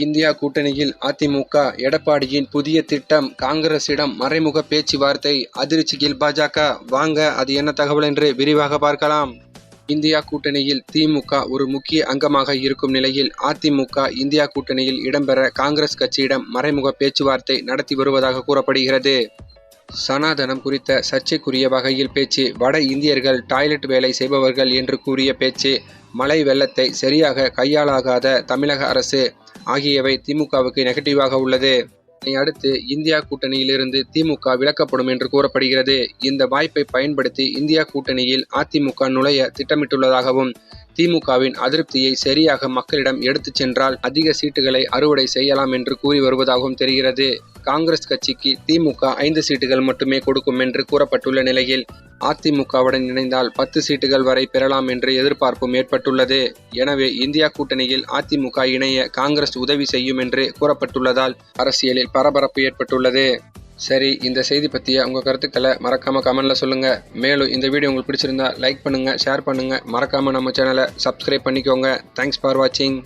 India கூட்டணியில் அதிமுக, எடப்பாடியின் புதிய திட்டம் காங்கிரசிடம் மறைமுக பேச்சுவார்த்தை, அதிர்ச்சியில் பாஜக. வாங்க அது என்ன தகவல் என்று விரிவாக பார்க்கலாம். இந்தியா கூட்டணியில் திமுக ஒரு முக்கிய அங்கமாக இருக்கும் நிலையில் அதிமுக இந்தியா கூட்டணியில் இடம்பெற காங்கிரஸ் கட்சியிடம் மறைமுக பேச்சுவார்த்தை நடத்தி வருவதாக கூறப்படுகிறது. சனாதனம் குறித்த சர்ச்சைக்குரிய வகையில் பேச்சு, வட இந்தியர்கள் டாய்லெட் வேலை செய்பவர்கள் என்று கூறிய பேச்சு, மழை வெள்ளத்தை சரியாக கையாளாகாத தமிழக அரசு ஆகியவை திமுகவுக்கு நெகட்டிவாக உள்ளது. இதனை அடுத்து இந்தியா கூட்டணியிலிருந்து திமுக விலக்கப்படும் என்று கூறப்படுகிறது. இந்த வாய்ப்பை பயன்படுத்தி இந்தியா கூட்டணியில் அதிமுக நுழைய திட்டமிட்டுள்ளதாகவும், திமுகவின் அதிருப்தியை சரியாக மக்களிடம் எடுத்துச் சென்றால் அதிக சீட்டுகளை அறுவடை செய்யலாம் என்று கூறி வருவதாகவும் தெரிகிறது. காங்கிரஸ் கட்சிக்கு திமுக 5 சீட்டுகள் மட்டுமே கொடுக்கும் என்று கூறப்பட்டுள்ள நிலையில் அதிமுகவுடன் இணைந்தால் 10 சீட்டுகள் வரை பெறலாம் என்று எதிர்பார்ப்பும் ஏற்பட்டுள்ளது. எனவே இந்தியா கூட்டணியில் அதிமுக இணைய காங்கிரஸ் உதவி செய்யும் என்று கூறப்பட்டுள்ளதால் அரசியலில் பரபரப்பு ஏற்பட்டுள்ளது. சரி, இந்த செய்தி பற்றிய உங்கள் கருத்துக்களை மறக்காமல் கமெண்ட்ல சொல்லுங்கள். மேலும் இந்த வீடியோ உங்களுக்கு பிடிச்சிருந்தா லைக் பண்ணுங்கள், ஷேர் பண்ணுங்கள். மறக்காமல் நம்ம சேனலை சப்ஸ்கிரைப் பண்ணிக்கோங்க. தேங்க்ஸ் ஃபார் வாட்சிங்.